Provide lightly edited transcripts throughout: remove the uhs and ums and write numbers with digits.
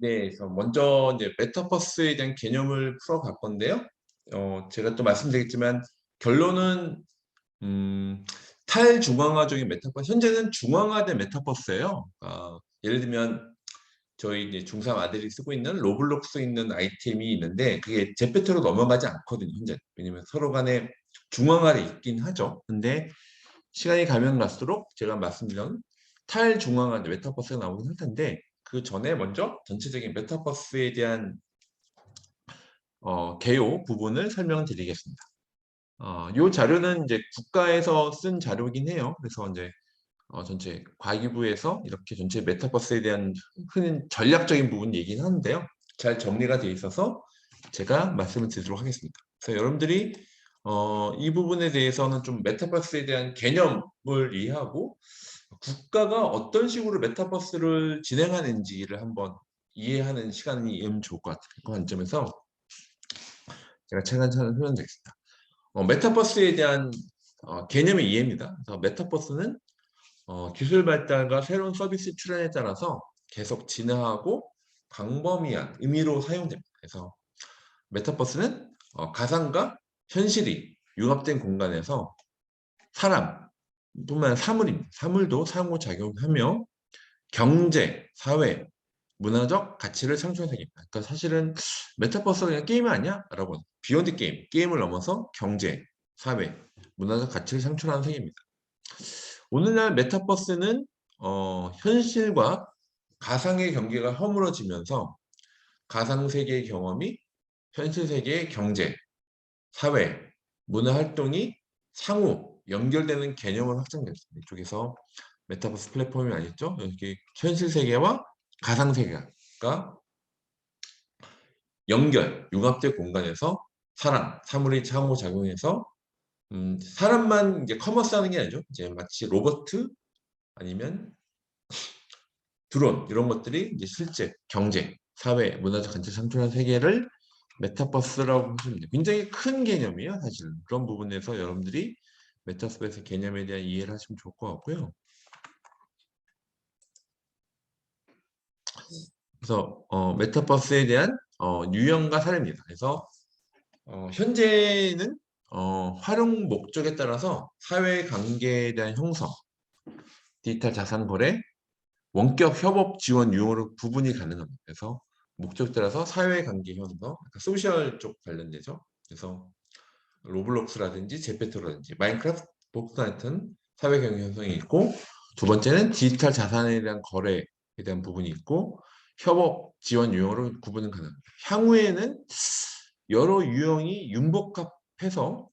네, 그래서 먼저 이제 메타버스에 대한 개념을 풀어갈 건데요. 제가 또 말씀드리겠지만 결론은 탈중앙화적인 메타버스, 현재는 중앙화된 메타버스예요. 예를 들면 저희 이제 중3 아들이 쓰고 있는 로블록스 있는 아이템이 있는데 그게 제페토로 넘어가지 않거든요, 현재. 왜냐면 서로 간에 중앙화돼 있긴 하죠. 근데 시간이 가면 갈수록 제가 말씀드린 탈중앙화 메타버스가 나오긴 할 텐데 그 전에 먼저 전체적인 메타버스에 대한 개요 부분을 설명드리겠습니다. 이 자료는 이제 국가에서 쓴 자료이긴 해요. 그래서 이제 전체 과기부에서 이렇게 전체 메타버스에 대한 흔히 전략적인 부분 얘기는 하는데요. 잘 정리가 되어 있어서 제가 말씀을 드리도록 하겠습니다. 그래서 여러분들이 이 부분에 대해서는 좀 메타버스에 대한 개념을 이해하고 국가가 어떤 식으로 메타버스를 진행하는지를 한번 이해하는 시간이 좋을 것 같아요. 그 관점에서 제가 차근차근 설명드리겠습니다. 메타버스에 대한 개념의 이해입니다. 그래서 메타버스는 기술 발달과 새로운 서비스 출현에 따라서 계속 진화하고 광범위한 의미로 사용됩니다. 그래서 메타버스는 가상과 현실이 융합된 공간에서 사람 뿐만 아니라 사물입니다. 사물도 상호작용하며 경제, 사회, 문화적 가치를 창출하는 세계입니다. 그러니까 사실은 메타버스가 그냥 게임이 아니야? 라고 비욘드 게임, 게임을 넘어서 경제, 사회, 문화적 가치를 창출하는 세계입니다. 오늘날 메타버스는 현실과 가상의 경계가 허물어지면서 가상세계의 경험이 현실세계의 경제, 사회, 문화활동이 상호 연결되는 개념을 확장됐습니다. 이쪽에서 메타버스 플랫폼이 아니죠. 여기 현실세계와 가상세계가 융합된 공간에서 사물이 상호작용해서 사람만 이제 커머스하는 게 아니죠. 이제 마치 로봇 아니면 드론 이런 것들이 이제 실제 경제, 사회, 문화적 가치 창출한 세계를 메타버스라고 보시면 돼요. 굉장히 큰 개념이에요, 사실. 그런 부분에서 여러분들이 메타버스 개념에 대한 이해를 하시면 좋을 것 같고요. 그래서 메타버스에 대한 유형과 사례입니다. 그래서 현재는 활용 목적에 따라서 사회 관계에 대한 형성, 디지털 자산 거래, 원격 협업 지원 유형으로 구분이 가능합니다. 그래서 목적에 따라서 사회관계 형성, 소셜 쪽 관련되죠. 그래서 로블록스라든지 제페토라든지 마인크래프트, 포트나이트는 사회관계 형성이 있고 두 번째는 디지털 자산에 대한 거래에 대한 부분이 있고 협업 지원 유형으로 구분은 가능합니다. 향후에는 여러 유형이 융복합해서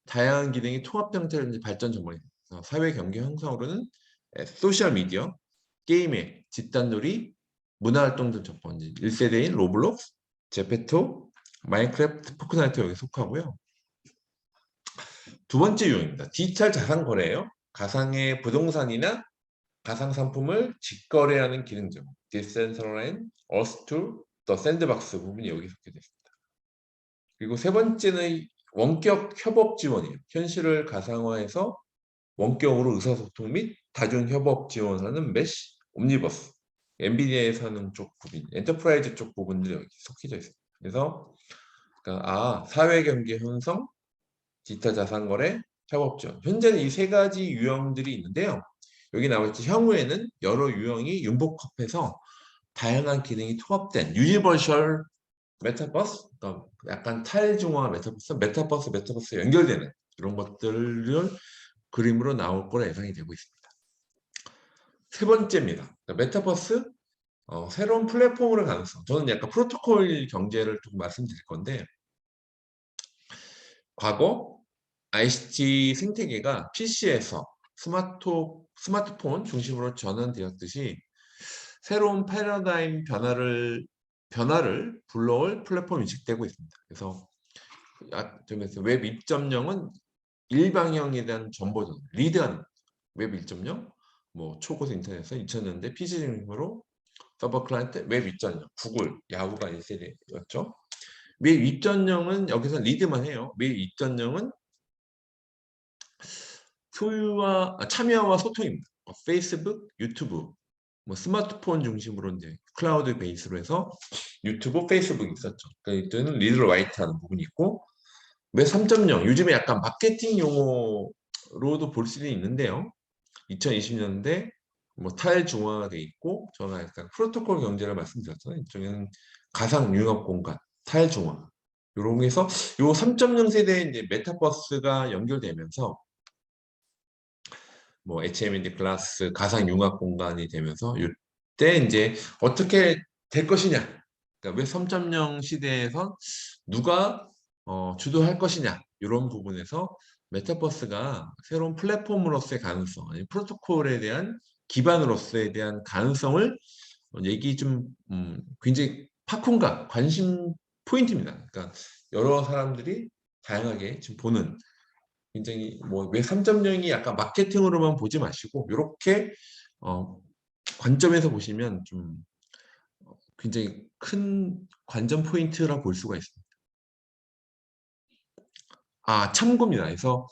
다양한 기능이 통합 형태로 발전 전망입니다. 사회 경계 형성으로는 소셜미디어, 게임의 집단놀이, 문화활동 등 첫 번째 1세대인 로블록스, 제페토, 마인크래프트, 포크나이트 여기 속하고요. 두 번째 유형입니다. 디지털 자산 거래예요. 가상의 부동산이나 가상 상품을 직거래하는 기능적 디센트럴라이즈 어스투 더 샌드박스 부분이 여기 속해 있습니다. 그리고 세 번째는 원격 협업 지원이에요. 현실을 가상화해서 원격으로 의사소통 및 다중협업 지원하는 메시, 옴니버스, 엔비디아에서 하는 쪽 부분, 엔터프라이즈 쪽 부분들이 여기 속해져 있습니다. 그래서 그러니까 사회경제 형성, 디지털 자산거래, 협업 지원. 현재는 이 세 가지 유형들이 있는데요. 여기 나와있듯이 향후에는 여러 유형이 융복합해서 다양한 기능이 통합된 유니버셜 메타버스, 그러니까 약간 탈중앙 메타버스 연결되는 이런 것들을 그림으로 나올 거라 예상이 되고 있습니다. 세 번째입니다. 메타버스 새로운 플랫폼으로 가능성. 저는 약간 프로토콜 경제를 좀 말씀드릴 건데 과거 ICT 생태계가 PC에서 스마트폰 중심으로 전환되었듯이 새로운 패러다임 변화를 불러올 플랫폼이 인식되고 있습니다. 그래서 웹 2.0은 일방향에 대한 정보 전달, 리드하는 웹 1.0, 뭐 초고속 인터넷에서 2000년대 PC 중심으로 서버 클라이언트 웹 2.0, 구글, 야후가 1세대였죠. 웹 2.0은 여기서 리드만 해요. 웹 2.0은 참여와 소통입니다. 페이스북, 유튜브, 뭐 스마트폰 중심으로 이제 클라우드 베이스로 해서 유튜브, 페이스북이 있었죠. 그러니까 이때는 리드로 라이트 하는 부분이 있고 웹 3.0 요즘에 약간 마케팅 용어로도 볼 수는 있는데요. 2020년대 뭐 탈중화돼 있고 저는 약간 프로토콜 경제를 말씀드렸잖아요. 이쪽에는 가상 융합 공간, 탈중화 요런 게서 요 3.0 세대에 이제 메타버스가 연결되면서 뭐 HMD 클래스 가상 융합 공간이 되면서 이때 이제 어떻게 될 것이냐. 그러니까 웹 3.0 시대에서 누가 주도할 것이냐 이런 부분에서 메타버스가 새로운 플랫폼으로서의 가능성, 아니 프로토콜에 대한 기반으로서에 대한 가능성을 얘기 좀 굉장히 팝콘과 관심 포인트입니다. 그러니까 여러 사람들이 다양하게 지금 보는 굉장히 뭐 웹 3.0이 약간 마케팅으로만 보지 마시고 이렇게 관점에서 보시면 좀 굉장히 큰 관전 포인트라 볼 수가 있습니다. 아 참고입니다. 그래서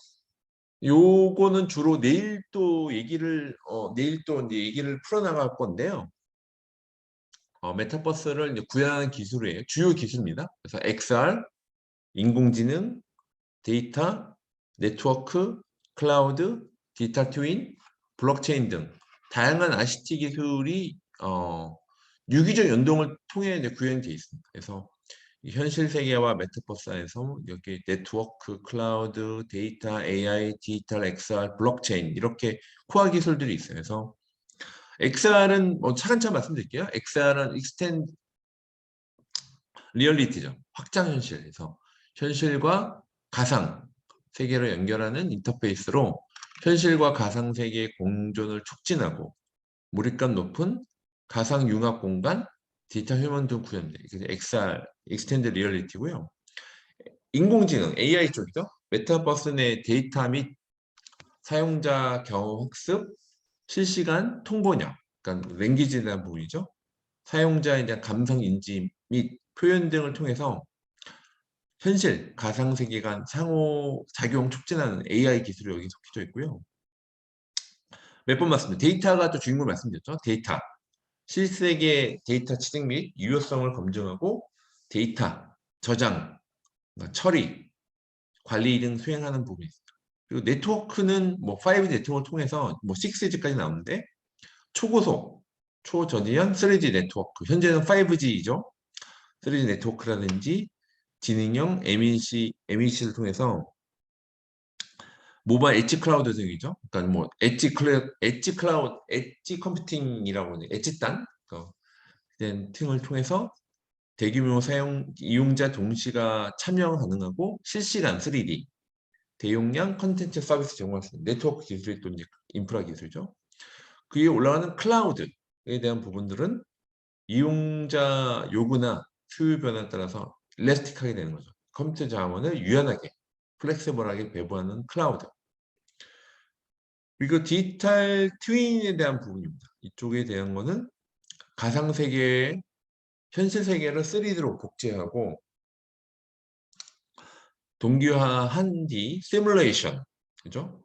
요거는 주로 내일 또 얘기를 내일 또 이제 얘기를 풀어나갈 건데요. 메타버스를 이제 구현하는 기술이에요. 주요 기술입니다. 그래서 XR, 인공지능, 데이터, 네트워크, 클라우드, 디지털 트윈, 블록체인 등 다양한 ICT 기술이 유기적 연동을 통해 이제 구현되어 있습니다. 그래서 이 현실 세계와 메타버스 안에서 여기 네트워크, 클라우드, 데이터, AI, 디지털, XR, 블록체인 이렇게 코어 기술들이 있어요. 그래서 XR은 뭐 차근차근 말씀드릴게요. XR은 익스텐 리얼리티죠. 확장 현실에서 현실과 가상 세계를 연결하는 인터페이스로 현실과 가상 세계의 공존을 촉진하고 몰입감 높은 가상 융합 공간, 디지털 휴먼 등 구현돼. 그래서 XR, 익스텐드 리얼리티고요. 인공지능, AI 쪽이죠. 메타버스 내 데이터 및 사용자 경험 학습, 실시간 통번역, 그러니까 랭귀지에 대한 부분이죠. 사용자에 대한 감성 인지 및 표현 등을 통해서 현실, 가상세계 간 상호작용 촉진하는 AI 기술이 여기 섞여져 있고요. 몇 번 말씀드렸죠. 데이터가 또 주인공 말씀드렸죠. 데이터. 실세계 데이터 취득 및 유효성을 검증하고 데이터, 저장, 처리, 관리 등 수행하는 부분이 있습니다. 그리고 네트워크는 뭐 5G 네트워크를 통해서 뭐 6G까지 나오는데 초고속, 초저지연 3G 네트워크. 현재는 5G죠. 3G 네트워크라든지 지능형 MEC를 통해서 모바일 엣지 클라우드 등이죠. 그러니까 뭐 엣지 클라우드, 엣지 컴퓨팅이라고 하는 엣지단 등을 통해서 대규모 이용자 동시가 참여 가능하고 실시간 3D 대용량 컨텐츠 서비스 제공할 수 있는 네트워크 기술이 또 이제 인프라 기술이죠. 그 위에 올라가는 클라우드에 대한 부분들은 이용자 요구나 수요 변화에 따라서 일래스틱하게 되는 거죠. 컴퓨터 자원을 유연하게 플렉시블하게 배부하는 클라우드. 그리고 디지털 트윈에 대한 부분입니다. 이쪽에 대한 거는 가상세계의 현실 세계를 3D로 복제하고 동기화한 뒤 시뮬레이션, 그죠?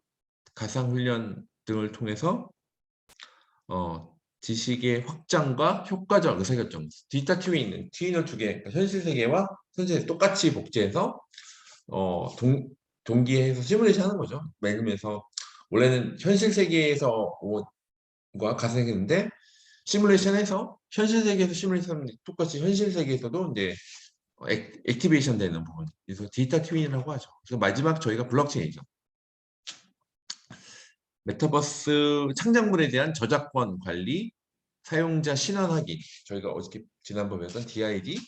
가상훈련 등을 통해서 지식의 확장과 효과적 의사결정, 디지털 트윈을 두 개, 그러니까 현실 세계와 현실 똑같이 복제해서 동기해서 시뮬레이션 하는 거죠. 예를 들면서 원래는 현실 세계에서 과 가상 세계인데 시뮬레이션해서 현실 세계에서 시뮬레이션 똑같이 현실 세계에서도 이제 액티베이션 되는 부분. 그래서 데이터 트윈이라고 하죠. 그래서 마지막 저희가 블록체인이죠. 메타버스 창작물에 대한 저작권 관리, 사용자 신원 확인. 저희가 어저께 지난번에 했던 DID,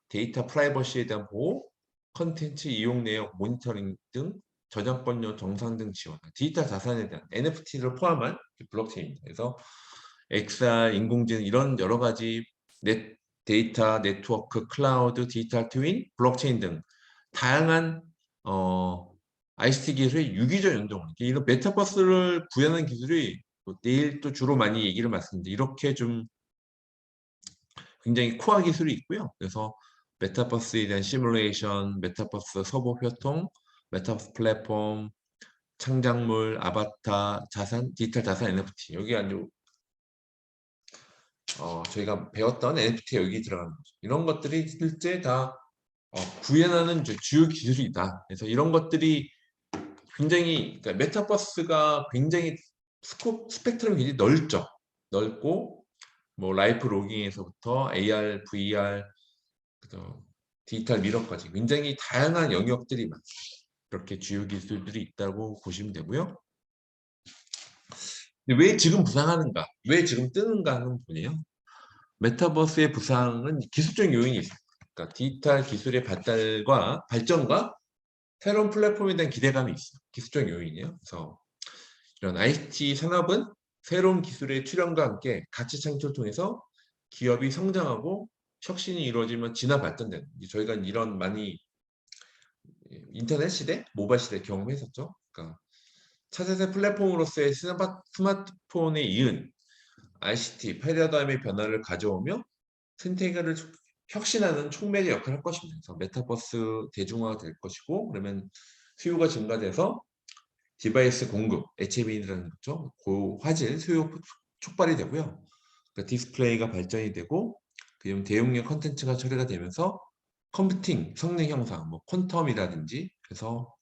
데이터 프라이버시에 대한 보호, 컨텐츠 이용 내역 모니터링 등 저작권료 정상 등 지원, 디지털 자산에 대한 NFT를 포함한 블록체인입니다. 그래서 XR, 인공지능 이런 여러 가지 데이터, 네트워크, 클라우드, 디지털 트윈, 블록체인 등 다양한 ICT 기술의 유기적 연동. 이런 메타버스를 구현하는 기술이 내일 또 주로 많이 얘기를 말씀드리는데 이렇게 좀 굉장히 코어 기술이 있고요. 그래서 메타버스에 대한 시뮬레이션, 메타버스 서버 효통, 메타버스 플랫폼, 창작물, 아바타, 자산, 디지털 자산 NFT 여기 아주 저희가 배웠던 NFT 여기 들어가는 거죠. 이런 것들이 실제 다 구현하는 주요 기술이다. 그래서 이런 것들이 굉장히 그러니까 메타버스가 굉장히 스펙트럼이 굉장히 넓고 뭐 라이프 로깅에서부터 AR, VR, 디지털 미러까지 굉장히 다양한 영역들이 많습니다. 그렇게 주요 기술들이 있다고 보시면 되고요. 근데 왜 지금 부상하는가? 왜 지금 뜨는가 하는 분이에요. 메타버스의 부상은 기술적 요인이 있습니다. 그러니까 디지털 기술의 발전과 새로운 플랫폼에 대한 기대감이 있어요. 기술적 요인이에요. 그래서 이런 IT 산업은 새로운 기술의 출현과 함께 가치 창출을 통해서 기업이 성장하고 혁신이 이루어지면 진화 발전되는 저희가 이런 많이 인터넷 시대, 모바일 시대 경험했었죠. 그러니까 차세대 플랫폼으로서의 스마트폰에 이은 ICT 패러다임의 변화를 가져오며 생태계를 혁신하는 촉매의 역할을 할 것입니다. 그래서 메타버스 대중화가 될 것이고 그러면 수요가 증가돼서 디바이스 공급, HMI라는 거죠. 고화질 수요 촉발이 되고요. 그러니까 디스플레이가 발전이 되고 그럼 대용량 컨텐츠가 처리가 되면서 컴퓨팅 성능 향상, 뭐 퀀텀이라든지 그래서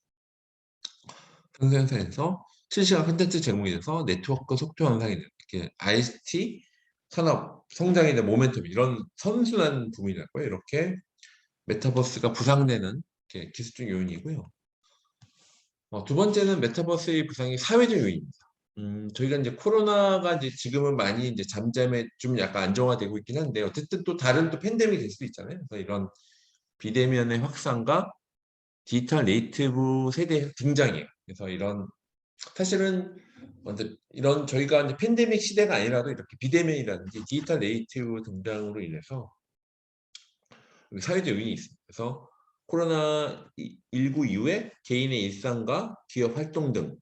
생산에서 실시간 컨텐츠 제공이 돼서 네트워크 속도 향상이 되는 이렇게 ICT 산업 성장에 대한 모멘텀 이런 선순환 부분이랄 거예요. 이렇게 메타버스가 부상되는 기술적 요인이고요. 두 번째는 메타버스의 부상이 사회적 요인입니다. 저희가 이제 코로나가 이제 지금은 많이 이제 잠잠해 좀 약간 안정화되고 있긴 한데 어쨌든 또 다른 또 팬데믹이 될 수도 있잖아요. 그래서 이런 비대면의 확산과 디지털 네이티브 세대 등장이에요. 그래서 이런 사실은 먼저 이런 저희가 이제 팬데믹 시대가 아니라도 이렇게 비대면이라든지 디지털 네이티브 등장으로 인해서 사회적 요인이 있습니다. 그래서 코로나19 이후에 개인의 일상과 기업 활동 등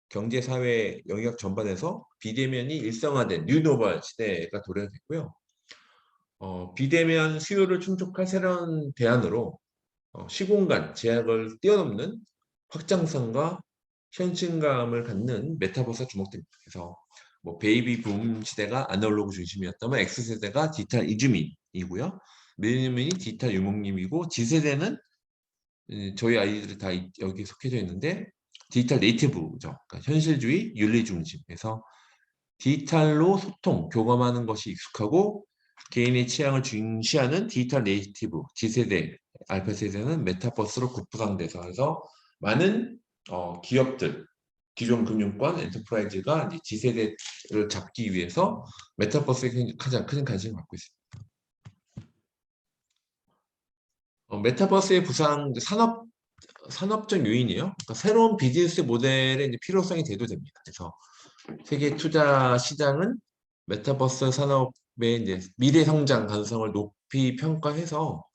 경제 사회 영역 전반에서 비대면이 일상화된 뉴노멀 시대가 도래했고요. 비대면 수요를 충족할 새로운 대안으로 시공간 제약을 뛰어넘는 확장성과 현실감을 갖는 메타버스가 주목됩니다. 그래서 뭐 베이비 붐 시대가 아날로그 중심이었다면 X세대가 디지털 이주민이고요. 밀레니엄이 디지털 유목님이고 G세대는 저희 아이들이 다 여기 속해져 있는데 디지털 네이티브죠. 그러니까 현실주의, 윤리 중심에서 디지털로 소통, 교감하는 것이 익숙하고 개인의 취향을 중시하는 디지털 네이티브 G세대, 알파 세대는 메타버스로 급부상돼서 해서 많은 기업들, 기존 금융권, 엔터프라이즈가 이제 G세대를 잡기 위해서 메타버스에 가장 큰 관심을 갖고 있습니다. 메타버스의 부상 산업적 요인이에요. 그러니까 새로운 비즈니스 모델의 이제 필요성이 대두됩니다. 그래서 세계 투자 시장은 메타버스 산업의 이제 미래 성장 가능성을 높이 평가해서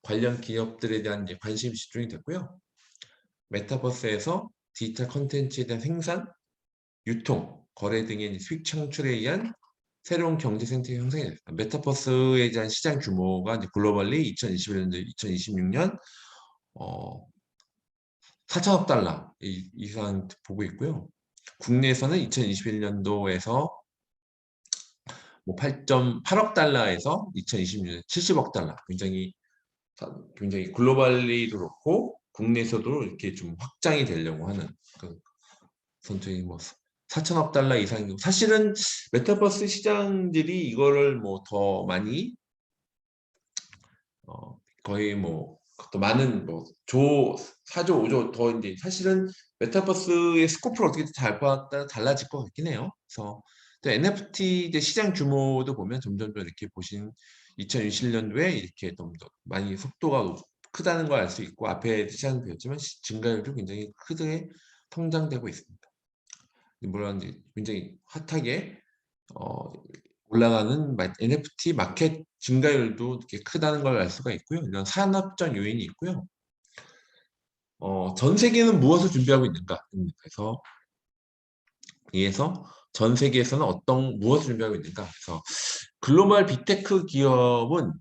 관련 기업들에 대한 이제 관심이 집중이 됐고요. 메타버스에서 디지털 콘텐츠에 대한 생산, 유통, 거래 등의 수익 창출에 의한 새로운 경제 생태계 형성이 됐습니다. 메타버스에 대한 시장 규모가 이제 글로벌리 2021년도 2026년 4천억 달러 이상 보고 있고요. 국내에서는 2021년도에서 뭐 8.8억 달러에서 2026년 70억 달러 굉장히 글로벌리도 그렇고 국내에서도 이렇게 좀 확장이 되려고 하는 그 선택이 뭐 4천억 달러 이상이고 사실은 메타버스 시장들이 이거를 뭐 더 많이 거의 뭐 더 많은 뭐 4조 5조 더 이제 사실은 메타버스의 스코프를 어떻게 잘 봤다 달라질 것 같긴 해요. 그래서 또 NFT 이제 시장 규모도 보면 점점 더 이렇게 보신 2027년도에 이렇게 좀 더 많이 속도가 크다는 걸 알 수 있고 앞에 시장 배웠지만 증가율도 굉장히 크게 성장되고 있습니다. 물론 이제 굉장히 핫하게 올라가는 NFT 마켓 증가율도 이렇게 크다는 걸 알 수가 있고요. 이런 산업적 요인이 있고요. 전 세계는 무엇을 준비하고 있는가? 그래서 이에서 전 세계에서는 무엇을 준비하고 있는가? 그래서 글로벌 빅테크 기업은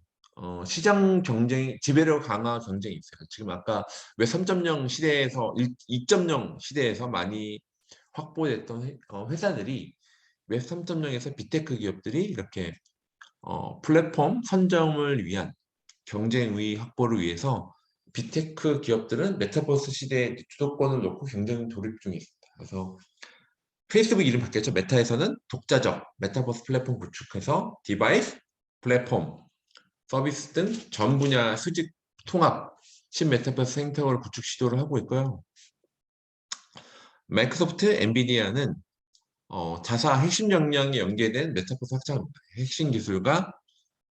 시장 경쟁, 지배력 강화 경쟁이 있어요. 지금 아까 웹 3.0 시대에서 2.0 시대에서 많이 확보됐던 회사들이 웹 3.0에서 빅테크 기업들이 이렇게 플랫폼 선점을 위한 경쟁의 확보를 위해서 빅테크 기업들은 메타버스 시대에 주도권을 놓고 경쟁 돌입 중에 있습니다. 그래서 페이스북 이름 바뀌었죠. 메타에서는 독자적 메타버스 플랫폼 구축해서 디바이스, 플랫폼, 서비스 등 전 분야 수직 통합 신메타버스 생태계를 구축 시도를 하고 있고요. 마이크로소프트, 엔비디아는 자사 핵심 역량이 연계된 메타버스 확장입니다. 핵심 기술과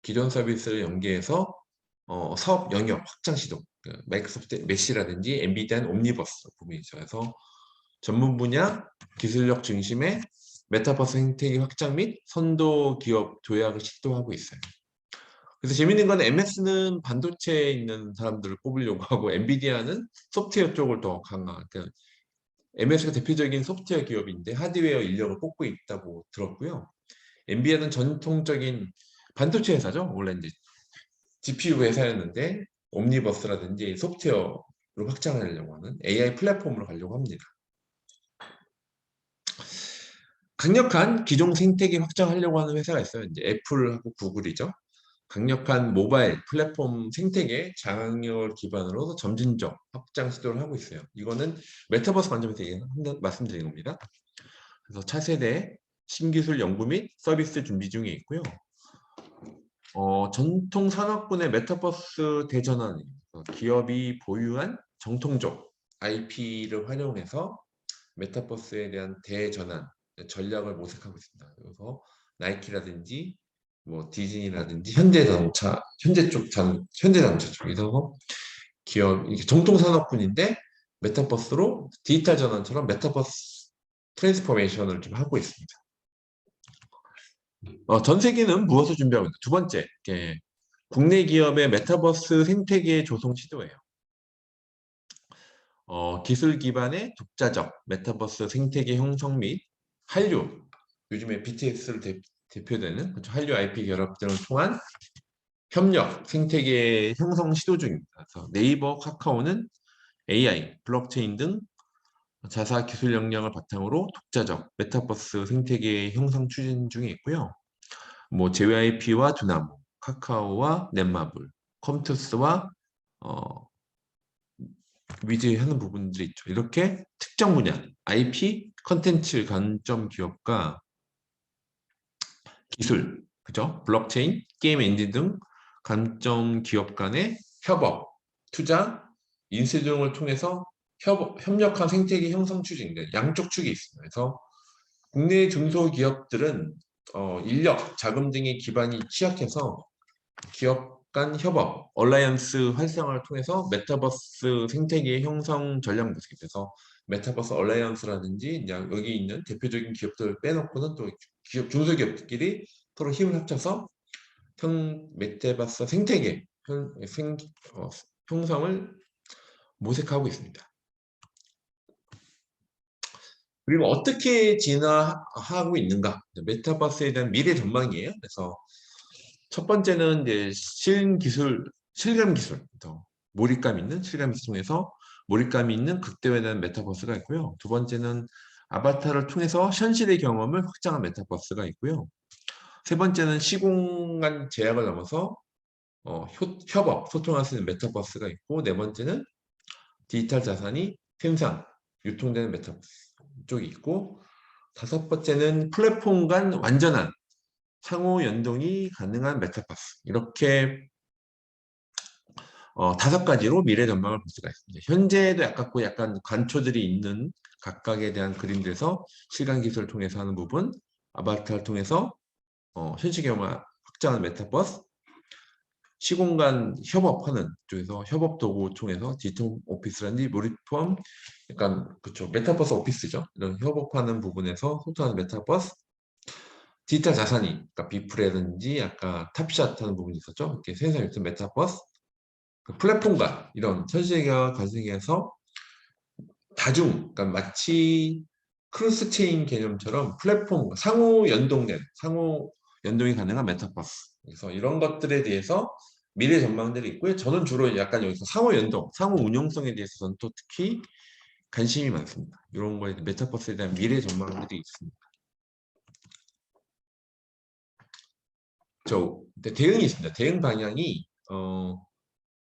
기존 서비스를 연계해서 사업 영역 확장 시도, 마이크로소프트 메시라든지 엔비디아는 옴니버스 부분이죠. 그래서 전문 분야 기술력 중심의 메타버스 생태계 확장 및 선도 기업 조약을 시도하고 있어요. 그래서 재밌는 건 MS는 반도체에 있는 사람들을 뽑으려고 하고 엔비디아는 소프트웨어 쪽을 더 강화. 그러니까 MS가 대표적인 소프트웨어 기업인데 하드웨어 인력을 뽑고 있다고 들었고요. 엔비디아는 전통적인 반도체 회사죠. 원래 이제 GPU 회사였는데 옴니버스라든지 소프트웨어로 확장하려고 하는 AI 플랫폼으로 가려고 합니다. 강력한 기존 생태계 확장하려고 하는 회사가 있어요. 이제 애플하고 구글이죠. 강력한 모바일 플랫폼 생태계 장악력을 기반으로 점진적 확장 시도를 하고 있어요. 이거는 메타버스 관점에서 말씀드린 겁니다. 그래서 차세대 신기술 연구 및 서비스 준비 중에 있고요. 전통 산업군의 메타버스 대전환, 기업이 보유한 정통적 IP를 활용해서 메타버스에 대한 대전환 전략을 모색하고 있습니다. 그래서 나이키라든지 뭐 디즈니라든지 현대자동차, 현대자동차 쪽에서 기업 이게 정통 산업군인데 메타버스로 디지털 전환처럼 메타버스 트랜스포메이션을 좀 하고 있습니다. 전 세계는 무엇을 준비하고 있나? 두 번째, 국내 기업의 메타버스 생태계 조성 시도예요. 기술 기반의 독자적 메타버스 생태계 형성 및 한류, 요즘에 BTS를 대표되는 한류 IP 결합 등을 통한 협력 생태계 형성 시도 중입니다. 그래서 네이버, 카카오는 AI, 블록체인 등 자사 기술 역량을 바탕으로 독자적 메타버스 생태계 형성 추진 중에 있고요. 뭐 JYP와 두나무, 카카오와 넷마블, 컴투스와 위즈하는 부분들이 있죠. 이렇게 특정 분야, IP, 컨텐츠 관점 기업과 기술, 그죠? 블록체인, 게임 엔진 등 관점 기업 간의 협업, 투자, 인수 등을 통해서 협력한 생태계 형성 추진, 양쪽 축이 있습니다. 그래서 국내 중소기업들은 인력, 자금 등의 기반이 취약해서 기업 간 협업, 얼라이언스 활성화를 통해서 메타버스 생태계 형성 전략 모색해서 메타버스 얼라이언스라든지 여기 있는 대표적인 기업들을 빼놓고는 또 중소기업들끼리 서로 힘을 합쳐서 메타버스 생태계 형성을 모색하고 있습니다. 그리고 어떻게 진화하고 있는가? 메타버스에 대한 미래 전망이에요. 그래서 첫 번째는 이제 실감 기술, 몰입감 있는 실감 기술 통해서 몰입감이 있는 극대화에 대한 메타버스가 있고요. 두 번째는 아바타를 통해서 현실의 경험을 확장한 메타버스가 있고요. 세 번째는 시공간 제약을 넘어서 협업, 소통할 수 있는 메타버스가 있고, 네 번째는 디지털 자산이 생산, 유통되는 메타버스 쪽이 있고, 다섯 번째는 플랫폼 간 완전한 상호 연동이 가능한 메타버스. 이렇게 다섯 가지로 미래 전망을 볼 수가 있습니다. 현재도 약간 관초들이 있는 각각에 대한 그림들에서 실감 기술을 통해서 하는 부분, 아바타를 통해서 현실경화 확장하는 메타버스, 시공간 협업하는 쪽에서 협업 도구 통해서 디지털 오피스라든지 몰입폼, 약간 그쵸 메타버스 오피스죠. 이런 협업하는 부분에서 소통하는 메타버스, 디지털 자산이, 그러니까 비프라든지 아까 탑샷 하는 부분이 있었죠. 이렇게 세상에 있는 메타버스, 그 플랫폼과 이런 현실계와 관계에서 그러니까 마치 크로스 체인 개념처럼 플랫폼, 상호 연동이 가능한 메타버스. 그래서 이런 것들에 대해서 미래 전망들이 있고요. 저는 주로 약간 여기서 상호 연동, 상호 운용성에 대해서 저는 또 특히 관심이 많습니다. 이런 거에 메타버스에 대한 미래 전망들이 있습니다. 대응이 있습니다. 대응 방향이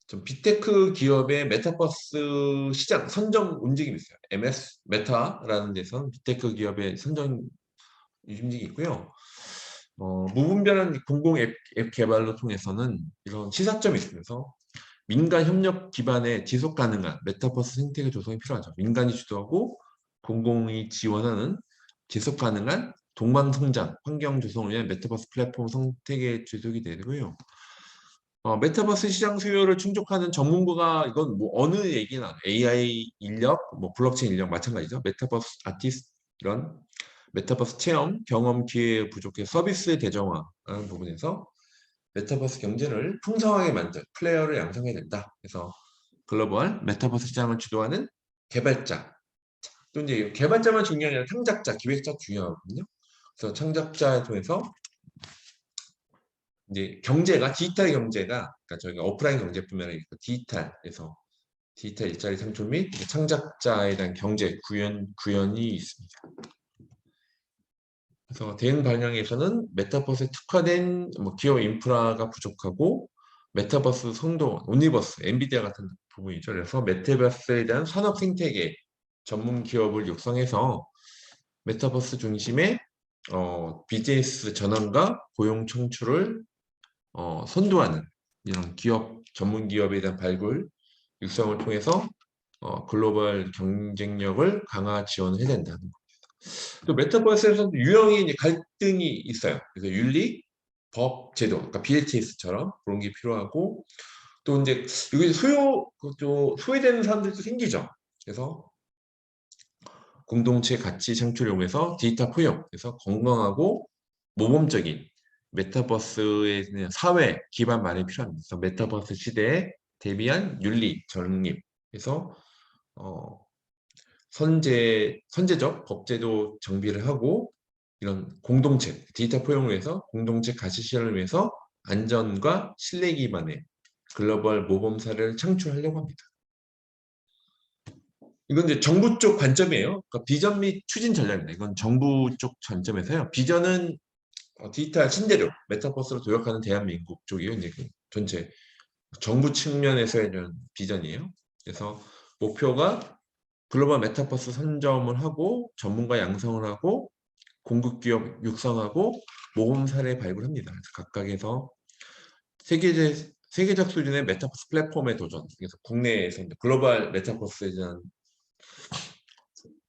좀 빅테크 기업의 메타버스 시장 선정 움직임이 있어요. MS 메타라는 데서 빅테크 기업의 선정 움직임이 있고요. 무분별한 공공 앱 개발로 통해서는 이런 시사점이 있으면서 민간 협력 기반의 지속 가능한 메타버스 생태계 조성이 필요하죠. 민간이 주도하고 공공이 지원하는 지속 가능한 동방 성장 환경 조성을 위한 메타버스 플랫폼 생태계 지속이 되고요. 메타버스 시장 수요를 충족하는 전문가가 이건 뭐 어느 얘기나 AI 인력, 뭐 블록체인 인력 마찬가지죠. 메타버스 아티스트 이런 메타버스 체험, 경험 기회 부족해 서비스 대정화라는 부분에서 메타버스 경제를 풍성하게 만들 플레이어를 양성해야 된다. 그래서 글로벌 메타버스 시장을 주도하는 개발자 또 이제 개발자만 중요한 게 아니라 창작자, 기획자 중요하거든요. 그래서 창작자에 통해서 이제 경제가 디지털 경제가 그러니까 저희가 오프라인 경제뿐만 아니라 디지털에서 디지털 일자리 창출 및 창작자에 대한 경제 구현이 있습니다. 그래서 대응 방향에서는 메타버스에 특화된 기업 인프라가 부족하고 메타버스 선도, 오니버스, 엔비디아 같은 부분이죠. 그래서 메타버스에 대한 산업 생태계 전문 기업을 육성해서 메타버스 중심의 비즈니스 전환과 고용 창출을 선도하는 이런 기업, 전문 기업에 대한 발굴, 육성을 통해서 글로벌 경쟁력을 강화 지원해야 된다는 겁니다. 또 메타버스에서도 유형이 이제 갈등이 있어요. 그래서 윤리, 법, 제도, 그러니까 BLTS처럼 그런 게 필요하고 또 이제 여기 소외되는 사람들도 생기죠. 그래서 공동체 가치 창출을 이용해서 디지털 포용, 그래서 건강하고 모범적인 메타버스에 대한 사회 기반 마련이 필요합니다. 그래서 메타버스 시대에 대비한 윤리, 정립, 그래서 선제적 법제도 정비를 하고 이런 공동체, 디지털 포용을 위해서 공동체 가치 실현을 위해서 안전과 신뢰 기반의 글로벌 모범 사례를 창출하려고 합니다. 이건 이제 정부 쪽 관점이에요. 그러니까 비전 및 추진 전략입니다. 이건 정부 쪽 관점에서요. 비전은 디지털 신대륙, 메타버스로 도약하는 대한민국 쪽이에요. 이제 그 전체 정부 측면에서의 이런 비전이에요. 그래서 목표가 글로벌 메타버스 선점을 하고 전문가 양성을 하고 공급 기업 육성하고 모범 사례 발굴합니다. 각각에서 세계적 수준의 메타버스 플랫폼의 도전. 그래서 국내에서 글로벌 메타버스에 대한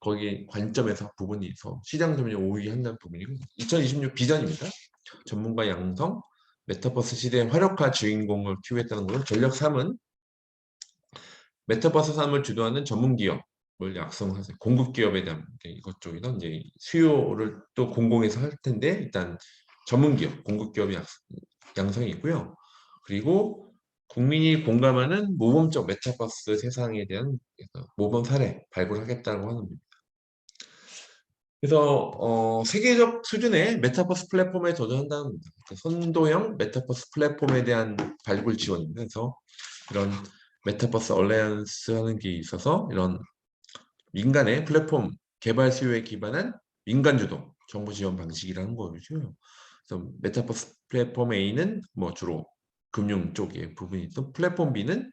거기 관점에서 부분이 있어 시장 점유율 5위 한다는 부분이고 2026 비전입니다. 전문가 양성, 메타버스 시대의 활력화 주인공을 키우겠다는 거고 전력 3은 메타버스 삶을 주도하는 전문 기업을 약성하세요. 공급 기업에 대한 이것 쪽이나 이제 수요를 또 공공에서 할 텐데 일단 전문 기업, 공급 기업이 양성이 있고요. 그리고 국민이 공감하는 모범적 메타버스 세상에 대한 모범 사례 발굴하겠다고 하는 겁니다. 그래서 세계적 수준의 메타버스 플랫폼에 도전한다는 겁니다. 선도형 메타버스 플랫폼에 대한 발굴 지원입니다. 그래서 이런 메타버스 얼라이언스 하는 게 있어서 이런 민간의 플랫폼 개발 수요에 기반한 민간 주도 정부 지원 방식이라는 거죠. 그래서 메타버스 플랫폼 A는 주로 금융 쪽의 부분이 있고 플랫폼 B는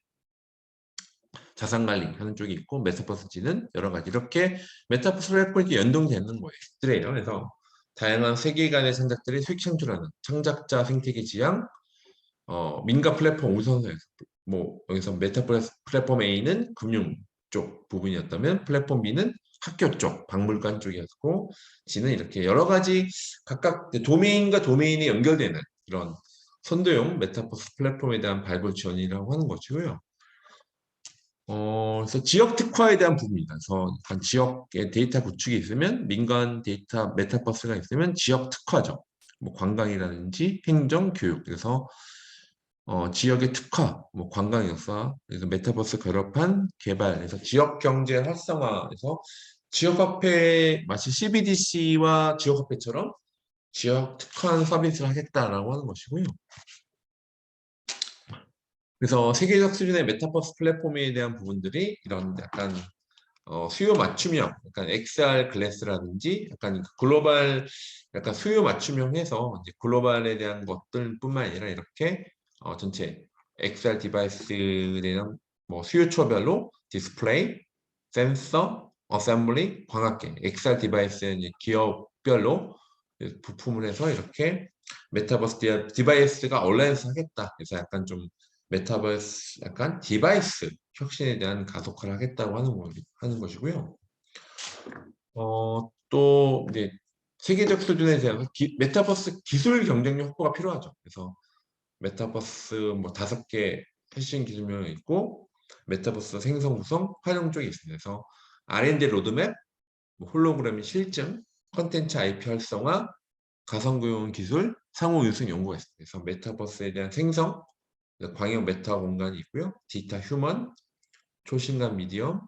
자산 관리하는 쪽이 있고 메타버스 G는 여러 가지 이렇게 메타버스 플랫폼이 연동되는 거예요. 그래서 다양한 세계관의 창작들이 수익 창출하는 창작자 생태계 지향, 민간 플랫폼 우선에서 여기서 메타버스 플랫폼 A는 금융 쪽 부분이었다면 플랫폼 B는 학교 쪽, 박물관 쪽이었고 G는 이렇게 여러 가지 각각 도메인과 도메인이 연결되는 이런 선도용 메타버스 플랫폼에 대한 발굴 지원이라고 하는 것이고요. 그래서 지역 특화에 대한 부분입니다. 그래서 지역의 데이터 구축이 있으면 민간 데이터 메타버스가 있으면 지역 특화죠. 관광이라든지 행정, 교육. 그래서 지역의 특화, 관광 역사, 그래서 메타버스 결합한 개발, 그래서 지역 경제 활성화에서 지역화폐 마치 CBDC와 지역화폐처럼 지역 특화한 서비스를 하겠다라고 하는 것이고요. 그래서 세계적 수준의 메타버스 플랫폼에 대한 부분들이 이런 약간 수요 맞춤형, 약간 XR 글래스라든지 약간 글로벌, 약간 수요 맞춤형해서 이제 글로벌에 대한 것들뿐만 아니라 이렇게 전체 XR 디바이스에 대한 뭐 수요처별로 디스플레이, 센서, 어셈블리, 광학계, XR 디바이스의 이제 기업별로 부품을 해서 이렇게 메타버스 디바이스가 온라인에서 하겠다. 그래서 약간 좀 메타버스 약간 디바이스 혁신에 대한 가속화를 하겠다고 하는 것이고요. 또 이제 세계적 수준에 대한 메타버스 기술 경쟁력 확보가 필요하죠. 그래서 메타버스 뭐 5개 패션 기술명이 있고 메타버스 생성 구성 활용 쪽이 있습니다. 그래서 R&D 로드맵, 뭐 홀로그램 실증, 컨텐츠 IP 활성화, 가상구용 기술, 상호 유승 연구가 있습니다. 그래서 메타버스에 대한 생성, 광역 메타 공간이 있고요. 디지털 휴먼, 초신간 미디엄,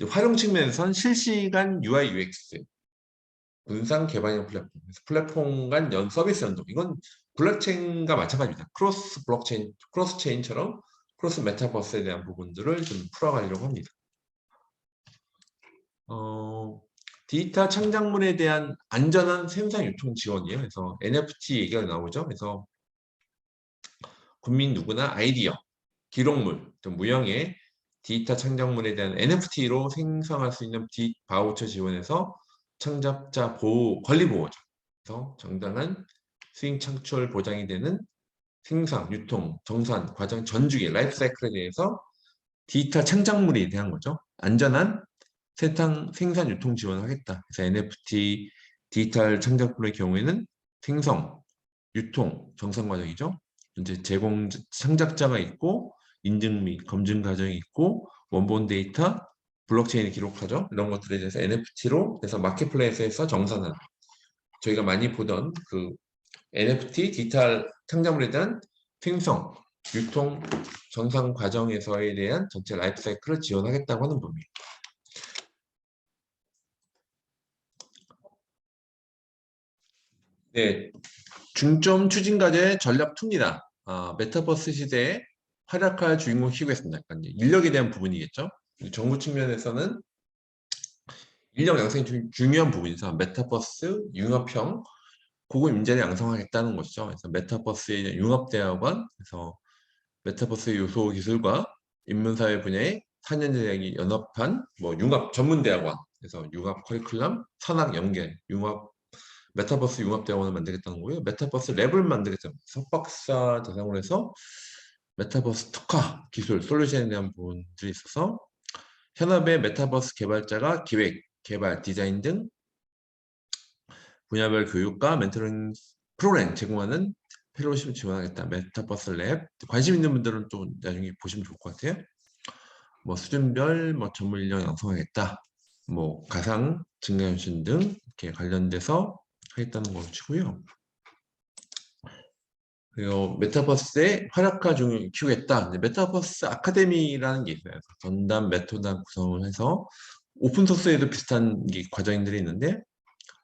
활용 측면에선 실시간 UI UX, 분산 개발형 플랫폼, 그래서 플랫폼 간 서비스 연동. 이건 블록체인과 마찬가지입니다. 크로스 블록체인, 크로스 체인처럼 크로스 메타버스에 대한 부분들을 좀 풀어가려고 합니다. 디지털 창작물에 대한 안전한 생산 유통 지원이에요. 그래서 NFT 얘기가 나오죠. 그래서 국민 누구나 아이디어, 기록물, 또 무형의 디지털 창작물에 대한 NFT로 생성할 수 있는 바우처 지원에서 창작자 보호, 권리 보호죠. 그래서 정당한 수익 창출 보장이 되는 생산, 유통, 정산, 과정 전주기, 라이프 사이클에 대해서 디지털 창작물에 대한 거죠. 안전한 생산, 유통 지원을 하겠다. 그래서 NFT 디지털 창작물의 경우에는 생성, 유통, 정산 과정이죠. 이제 제공 창작자가 있고 인증 및 검증 과정이 있고 원본 데이터, 블록체인에 기록하죠. 이런 것들에 대해서 NFT로 해서 마켓플레이스에서 정산하는 저희가 많이 보던 그 NFT 디지털 창작물에 대한 생성, 유통, 정산 과정에서에 대한 전체 라이프 사이클을 지원하겠다고 하는 부분입니다. 네, 중점 추진 과제 전략 2입니다. 메타버스 시대에 활약할 주인공 키우겠습니다. 약간 인력에 대한 부분이겠죠. 정부 측면에서는 인력 양성이 중요한 부분이죠. 메타버스 융합형 고급 인재를 양성하겠다는 것이죠. 그래서 메타버스의 융합대학원, 그래서 메타버스 요소 기술과 인문사회 분야의 4년 제작이 연합한 뭐 융합 전문대학원, 그래서 융합 커리큘럼, 산학 연계, 융합 메타버스 융합대학원을 만들겠다는 거고요. 메타버스 랩을 만들겠다는 거예요. 석박사 대상으로 해서 메타버스 특화 기술 솔루션에 대한 부분들이 있어서 현업의 메타버스 개발자가 기획, 개발, 디자인 등 분야별 교육과 멘토링 프로그램 제공하는 펠로우십을 지원하겠다. 메타버스 랩 관심 있는 분들은 또 나중에 보시면 좋을 것 같아요. 뭐 수준별 뭐 전문 인력 양성하겠다. 뭐 가상 증강현실 등 이렇게 관련돼서 하겠다는 것이고요. 그리고 메타버스의 활약화 중을 키우겠다. 메타버스 아카데미라는 게 있어요. 전담 메토단 구성을 해서 오픈소스에도 비슷한 과정들이 있는데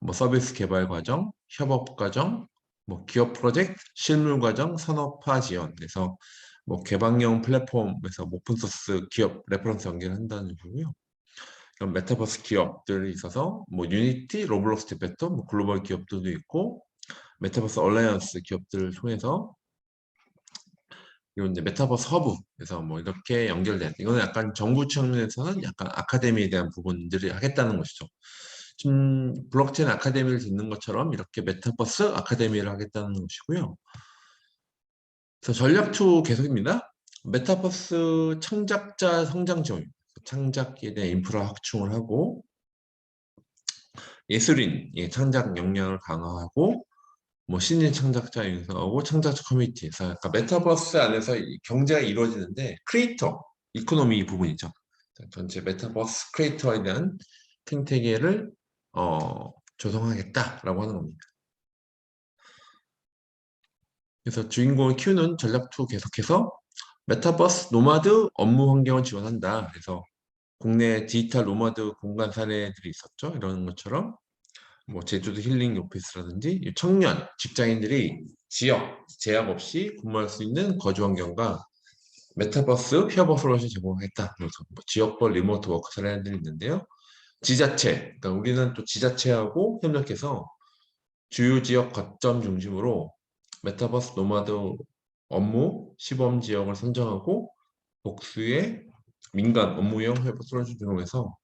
뭐 서비스 개발 과정, 협업 과정, 뭐 기업 프로젝트, 실물 과정, 산업화 지원. 그래서 뭐 개방형 플랫폼에서 오픈소스 기업 레퍼런스 연결을 한다는 거고요. 그럼 메타버스 기업들이 있어서 뭐 유니티, 로블록스 디베터, 뭐 글로벌 기업들도 있고 메타버스 얼라이언스 기업들을 통해서 그리고 이제 메타버스 허브 그래서 뭐 이렇게 연결된 이거는 약간 정부 측면에서는 약간 아카데미에 대한 부분들이 하겠다는 것이죠. 지금 블록체인 아카데미를 짓는 것처럼 이렇게 메타버스 아카데미를 하겠다는 것이고요. 그래서 전략 2 계속입니다. 메타버스 창작자 성장 지원, 창작에 대한 인프라 확충을 하고 예술인 창작 역량을 강화하고 뭐 신인 창작자 양성하고 창작자 커뮤니티에서 그러니까 메타버스 안에서 경제가 이루어지는데 크리에이터 이코노미 부분이죠. 전체 메타버스 크리에이터에 대한 생태계를 조성하겠다라고 하는 겁니다. 그래서 주인공을 키우는 전략 2 계속해서 메타버스 노마드 업무 환경을 지원한다. 그래서 국내 디지털 노마드 공간 사례들이 있었죠. 이런 것처럼 뭐 제주도 힐링 오피스라든지 청년, 직장인들이 지역 제약 없이 근무할 수 있는 거주 환경과 메타버스 협업 솔루션 제공하겠다. 그래서 뭐 지역별 리모트 워크 사례들이 있는데요. 지자체, 그러니까 우리는 또 지자체하고 협력해서 주요 지역 거점 중심으로 메타버스 노마드 업무 시범 지역을 선정하고 복수의 민간 업무용 협업 솔루션 제공해서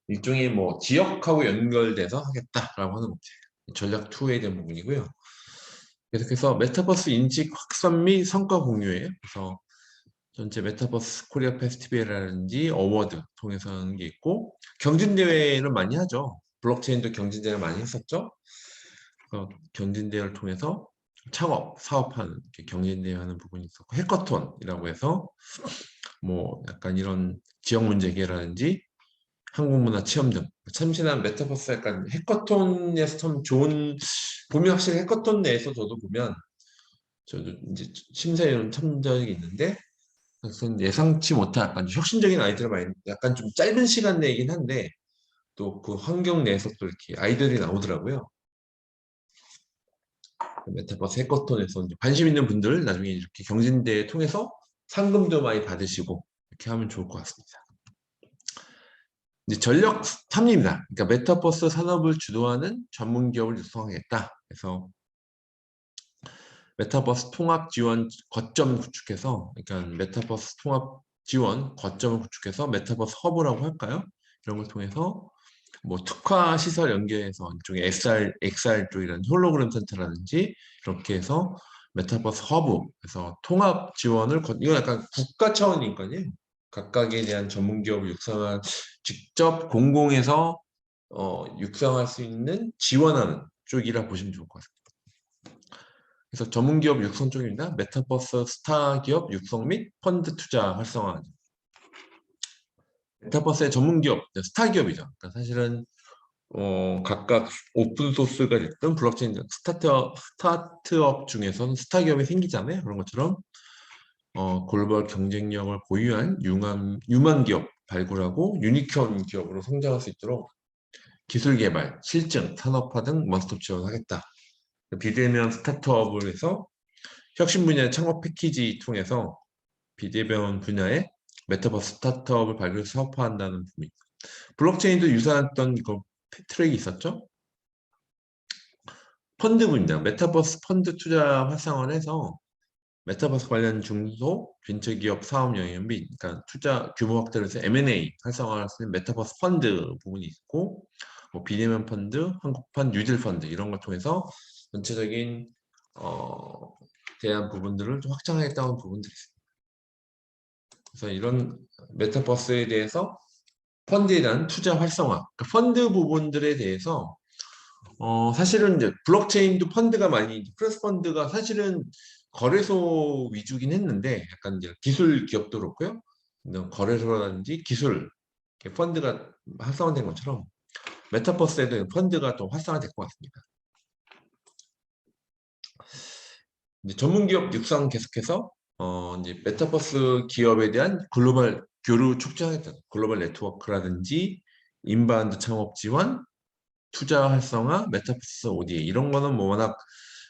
일종의 뭐 지역하고 연결돼서 하겠다라고 하는 전략 2에 대한 부분이고요. 계속해서 메타버스 인식 확산 및 성과 공유예요. 그래서 전체 메타버스 코리아 페스티벌이라든지 어워드 통해서 하는 게 있고, 경진대회를 많이 하죠. 블록체인도 경진대회를 많이 했었죠. 경진대회를 통해서 창업, 사업하는 경진대회 하는 부분이 있었고, 해커톤이라고 해서 뭐 약간 이런 지역 문제 해결이라든지 한국문화 체험 등 참신한 메타버스 약간 해커톤에서 참 좋은, 보면 확실히 해커톤 내에서 저도 보면 저도 이제 심사위원 참석이 있는데 그래서 예상치 못한 약간 혁신적인 아이디어를 많이, 약간 좀 짧은 시간 내이긴 한데 또 그 환경 내에서 또 이렇게 아이디어들이 나오더라고요. 메타버스 해커톤에서 이제 관심 있는 분들 나중에 이렇게 경진대회 통해서 상금도 많이 받으시고 이렇게 하면 좋을 것 같습니다. 이제 전력 3입니다. 그러니까 메타버스 산업을 주도하는 전문 기업을 육성하겠다. 그래서 메타버스 통합 지원 거점 구축해서, 그러니까 메타버스 통합 지원 거점을 구축해서 메타버스 허브라고 할까요? 이런 걸 통해서 뭐 특화 시설 연계해서 이쪽에 XR 쪽이라는 홀로그램 센터라든지 이렇게 해서 메타버스 허브, 그래서 통합 지원을 이건 약간 국가 차원이니까요. 각각에 대한 전문 기업을 육성한, 직접 공공에서 육성할 수 있는 지원하는 쪽이라 보시면 좋을 것 같습니다. 그래서 전문 기업 육성 쪽입니다. 메타버스 스타 기업 육성 및 펀드 투자 활성화. 메타버스의 전문 기업, 스타 기업이죠. 그러니까 사실은 각각 오픈 소스가 됐든 블록체인 스타트업 중에서는 스타 기업이 생기잖아요. 그런 것처럼 글로벌 경쟁력을 보유한 유망 기업 발굴하고 유니콘 기업으로 성장할 수 있도록 기술 개발, 실증, 산업화 등 원스톱 지원하겠다. 비대면 스타트업을 해서 혁신 분야의 창업 패키지 통해서 비대면 분야의 메타버스 스타트업을 발굴 사업화한다는 부분입니다. 블록체인도 유사했던 트랙이 있었죠. 펀드부입니다. 메타버스 펀드 투자 활성화를 해서 메타버스 관련 중소 벤처기업 사업 영역 및 그러니까 투자 규모 확대를 해서 M&A 활성화할 수 있는 메타버스 펀드 부분이 있고, 뭐 비대면 펀드, 한국판, 뉴딜 펀드 이런 걸 통해서 전체적인 대한 부분들을 좀 확장하겠다는 부분들이 있습니다. 그래서 이런 메타버스에 대해서 펀드에 대한 투자 활성화, 그러니까 펀드 부분들에 대해서 사실은 이제 블록체인도 펀드가 많이, 프레스 펀드가 사실은 거래소 위주긴 했는데 약간 이제 기술 기업도 그렇고요. 거래소라든지 기술 펀드가 활성화된 것처럼 메타버스에도 펀드가 또 활성화될 것 같습니다. 이제 전문 기업 육성 계속해서 이제 메타버스 기업에 대한 글로벌 교류 촉진하겠다. 글로벌 네트워크라든지 인바운드 창업 지원, 투자 활성화, 메타버스 ODA 이런 거는 뭐 워낙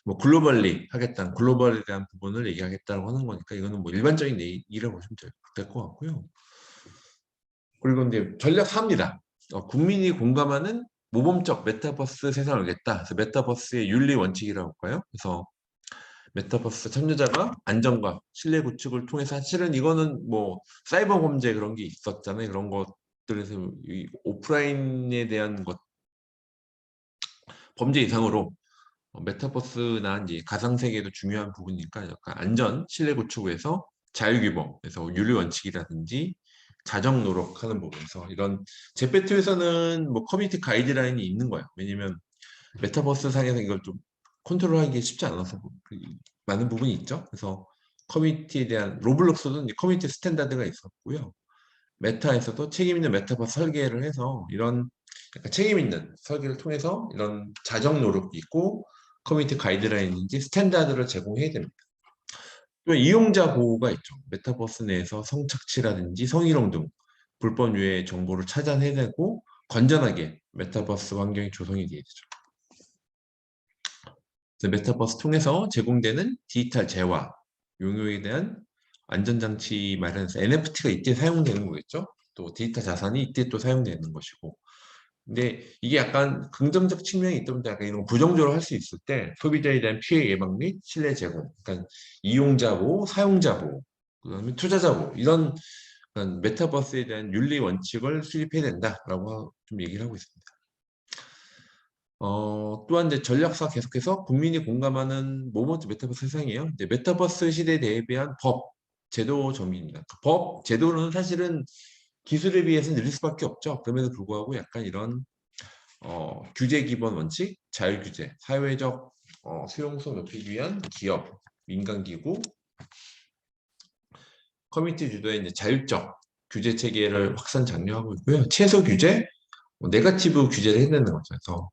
뭐 글로벌리 하겠다는, 글로벌에 대한 부분을 얘기하겠다고 하는 거니까 이거는 뭐 일반적인 얘기를 보시면 될 것 같고요. 그리고 이제 전략 4입니다. 국민이 공감하는 모범적 메타버스 세상을 알겠다. 그래서 메타버스의 윤리 원칙이라고 할까요? 그래서 메타버스 참여자가 안전과 신뢰 구축을 통해서, 사실은 이거는 뭐 사이버 범죄 그런 게 있었잖아요. 그런 것들에서 이 오프라인에 대한 것 범죄 이상으로 메타버스나 이제 가상세계도 중요한 부분이니까 약간 안전, 신뢰 구축에서 자유규범에서 윤리 원칙이라든지 자정 노력하는 부분에서 이런 제페토에서는 뭐 커뮤니티 가이드라인이 있는 거예요. 왜냐면 메타버스 상에서 이걸 좀 컨트롤하기 쉽지 않아서 많은 부분이 있죠. 그래서 커뮤니티에 대한 로블록스도 이제 커뮤니티 스탠다드가 있었고요. 메타에서도 책임 있는 메타버스 설계를 해서 이런 약간 책임 있는 설계를 통해서 이런 자정 노력이 있고 커뮤니티 가이드라인인지 스탠다드를 제공해야 됩니다. 또 이용자 보호가 있죠. 메타버스 내에서 성착취라든지 성희롱 등 불법 유해 정보를 차단해내고 건전하게 메타버스 환경이 조성이 되어야 되죠. 메타버스 통해서 제공되는 디지털 재화, 용역에 대한 안전장치 마련해서 NFT가 이때 사용되는 거겠죠? 또 데이터 자산이 이때 또 사용되는 것이고. 근데 이게 약간 긍정적 측면이 있다 보니까 약간 이런 거 부정적으로 할 수 있을 때 소비자에 대한 피해 예방 및 신뢰 제공, 그러니까 이용자 보호, 사용자 보호, 그다음에 투자자 보호 이런 메타버스에 대한 윤리 원칙을 수립해야 된다라고 좀 얘기를 하고 있습니다. 또한 이제 전략사 계속해서 국민이 공감하는 모먼트 메타버스 세상이에요. 이제 메타버스 시대에 대비한 법, 제도 정비입니다. 법, 제도는 사실은 기술에 비해서는 느릴 수밖에 없죠. 그럼에도 불구하고 약간 이런 규제 기본 원칙, 자율 규제, 사회적 수용성 높이기 위한 기업, 민간 기구, 커뮤니티 주도의 이제 자율적 규제 체계를 확산 장려하고 있고요. 최소 규제, 네거티브 규제를 해야 되는 거죠. 그래서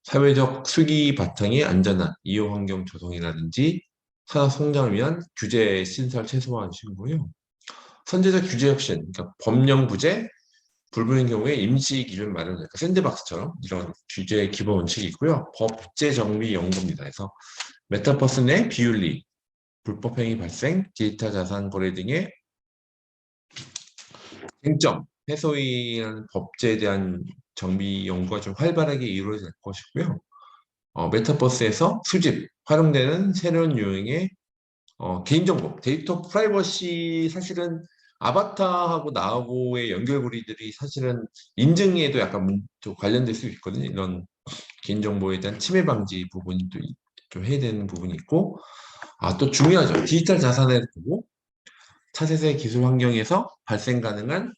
사회적 수기 바탕의 안전한 이용 환경 조성이라든지 산업 성장을 위한 규제 신설 최소화하는 거고요. 선제적 규제 혁신, 그러니까 법령 부재, 불분인 경우에 임시 기준 마련, 그러니까 샌드박스처럼 이런 규제 기본 원칙이 있고요. 법제 정비 연구입니다. 그래서 메타버스 내 비윤리, 불법 행위 발생, 디지털 자산 거래 등의 쟁점, 해소에 의한 법제에 대한 정비 연구가 좀 활발하게 이루어질 것이고요. 메타버스에서 수집, 활용되는 새로운 유형의 개인정보, 데이터 프라이버시 사실은 아바타하고 나하고의 연결고리들이 사실은 인증에도 약간 좀 관련될 수 있거든요. 이런 개인정보에 대한 침해 방지 부분이 좀 해야 되는 부분이 있고, 또 중요하죠. 디지털 자산을 보고 차세대 기술 환경에서 발생 가능한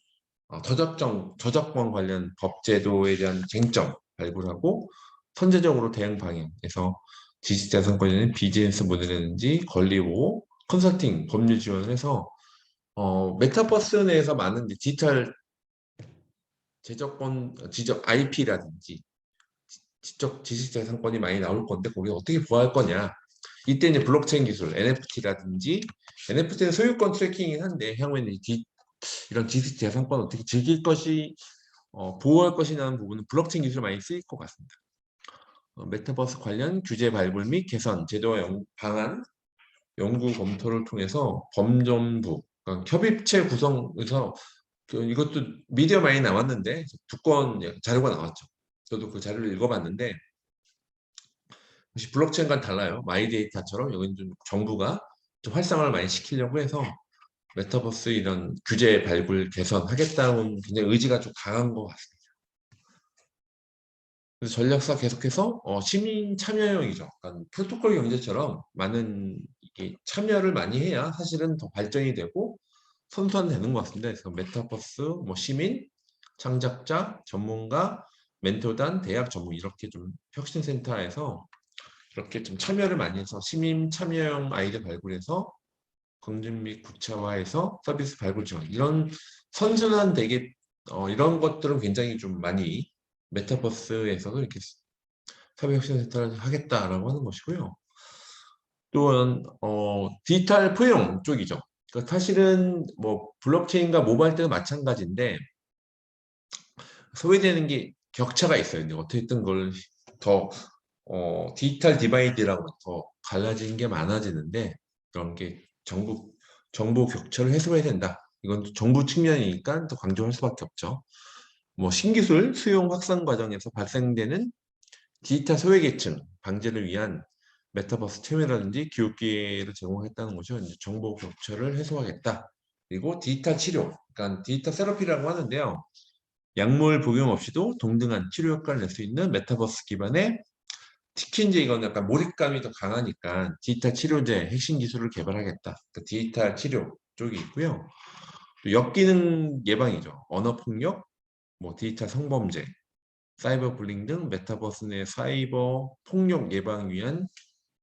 저작권 관련 법제도에 대한 쟁점 발굴하고 선제적으로 대응 방향에서 지식자산권에는 비즈니스 모델이라든지 권리보호, 컨설팅, 법률 지원을 해서 메타버스 내에서 많은 디지털 지적 IP라든지 지적 지식자산권이 많이 나올 건데 거기에 어떻게 보호할 거냐. 이때 이제 블록체인 기술, NFT라든지 NFT는 소유권 트래킹이긴 한데 향후에는 이런 지식자산권 어떻게 즐길 것이 보호할 것이라는 부분은 블록체인 기술이 많이 쓰일 것 같습니다. 메타버스 관련 규제 발굴 및 개선, 제도와 방안, 연구 검토를 통해서 범정부, 그러니까 협의체 구성에서 이것도 미디어 많이 나왔는데 두꺼운 자료가 나왔죠. 저도 그 자료를 읽어봤는데 역시 블록체인과는 달라요. 마이데이터처럼 여기는 좀 정부가 좀 활성화를 많이 시키려고 해서 메타버스 이런 규제 발굴 개선하겠다는 굉장히 의지가 좀 강한 것 같습니다. 그래서 전략사 계속해서 시민 참여형이죠. 그러니까 프로토콜 경제처럼 많은 이게 참여를 많이 해야 사실은 더 발전이 되고 선순환되는 것 같습니다. 그래서 메타버스, 뭐 시민, 창작자, 전문가, 멘토단, 대학 전문 이렇게 좀 혁신센터에서 이렇게 좀 참여를 많이 해서 시민 참여형 아이디어 발굴해서 검증 및 구체화해서 서비스 발굴 지원 이런 선순환 되게 이런 것들은 굉장히 좀 많이 메타버스에서도 이렇게 사회혁신센터를 하겠다라고 하는 것이고요. 또한 디지털 포용 쪽이죠. 그러니까 사실은 뭐 블록체인과 모바일 때도 마찬가지인데 소외되는 게 격차가 있어요. 근데 어떻게든 그걸 더 디지털 디바이드라고 더 갈라지는 게 많아지는데 그런 게 정보 격차를 해소해야 된다. 이건 또 정부 측면이니까 또 강조할 수밖에 없죠. 뭐 신기술 수용 확산 과정에서 발생되는 디지털 소외계층 방지를 위한 메타버스 체험이라든지 교육기회를 제공했다는 거죠. 이제 정보 격차를 해소하겠다. 그리고 디지털 치료, 그러니까 디지털 세라피라고 하는데요. 약물 복용 없이도 동등한 치료 효과를 낼 수 있는 메타버스 기반의 특히 이제 이건 약간 몰입감이 더 강하니까 디지털 치료제 핵심 기술을 개발하겠다. 그러니까 디지털 치료 쪽이 있고요. 또 역기능 예방이죠. 언어 폭력, 뭐 디지털 성범죄, 사이버 불링 등 메타버스 내 사이버 폭력 예방 위한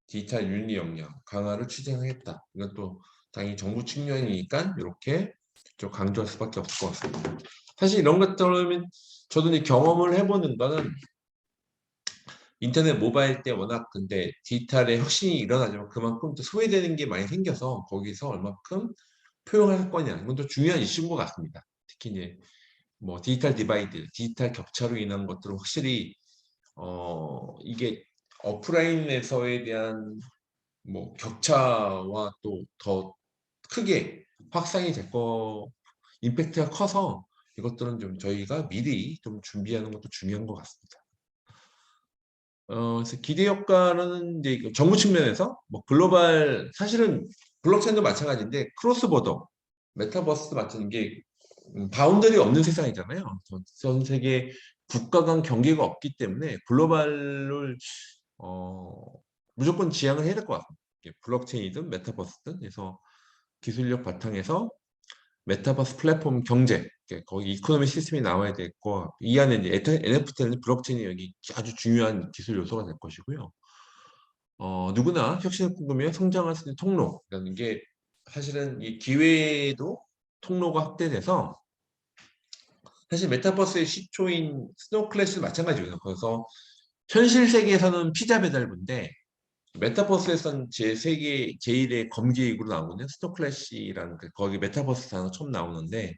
디지털 윤리 역량 강화를 추진하겠다. 이건 또 당연히 정부 측면이니까 이렇게 좀 강조할 수밖에 없을 것 같습니다. 사실 이런 것들은 저도 이제 경험을 해보는 거는 인터넷 모바일 때 워낙 근데 디지털의 혁신이 일어나지만 그만큼 또 소외되는 게 많이 생겨서 거기서 얼마큼 표현할 거냐 이건 또 중요한 이슈인 것 같습니다. 특히 이제 뭐 디지털 디바이드, 디지털 격차로 인한 것들은 확실히 이게 오프라인에서에 대한 뭐 격차와 또 더 크게 확산이 됐고 임팩트가 커서 이것들은 좀 저희가 미리 좀 준비하는 것도 중요한 것 같습니다. 그래서 기대 효과는 이제 정부 측면에서 뭐 글로벌 사실은 블록체인도 마찬가지인데 크로스보더 메타버스도 마찬가지인 게 바운더리 없는 세상이잖아요. 전 세계 국가 간 경계가 없기 때문에 글로벌을 어, 무조건 지향을 해야 될 것 같아요. 블록체인이든 메타버스든 그래서 기술력 바탕에서 메타버스 플랫폼 경제 거기 이코노미 시스템이 나와야 되고 이 안에 이제 NFT는 블록체인이 여기 아주 중요한 기술 요소가 될 것이고요. 누구나 혁신을 꿈꾸며 성장할 수 있는 통로 라는 게 사실은 이 기회도 통로가 확대돼서 사실 메타버스의 시초인 스노우 클래시도 마찬가지예요. 그래서 현실 세계에서는 피자 배달부인데 메타버스에서는 제 세계 제1의 검기획으로 나오는 스노우 클래시라는 거기 메타버스 단어 처음 나오는데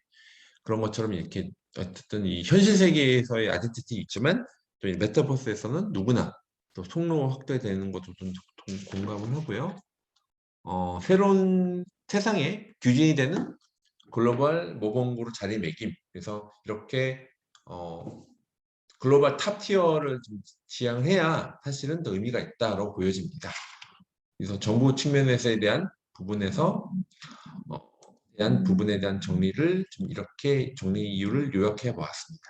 그런 것처럼 이렇게 어쨌든 이 현실 세계에서의 아이덴티티 있지만 또 이 메타버스에서는 누구나 또 통로 확대되는 것도 좀 공감을 하고요. 새로운 세상의 규진이 되는 글로벌 모범국으로 자리매김. 그래서 이렇게 글로벌 탑 티어를 좀 지향해야 사실은 더 의미가 있다고 보여집니다. 그래서 정부 측면에서에 대한 부분에서 대한 부분에 대한 정리를 좀 이렇게 정리 이유를 요약해 보았습니다.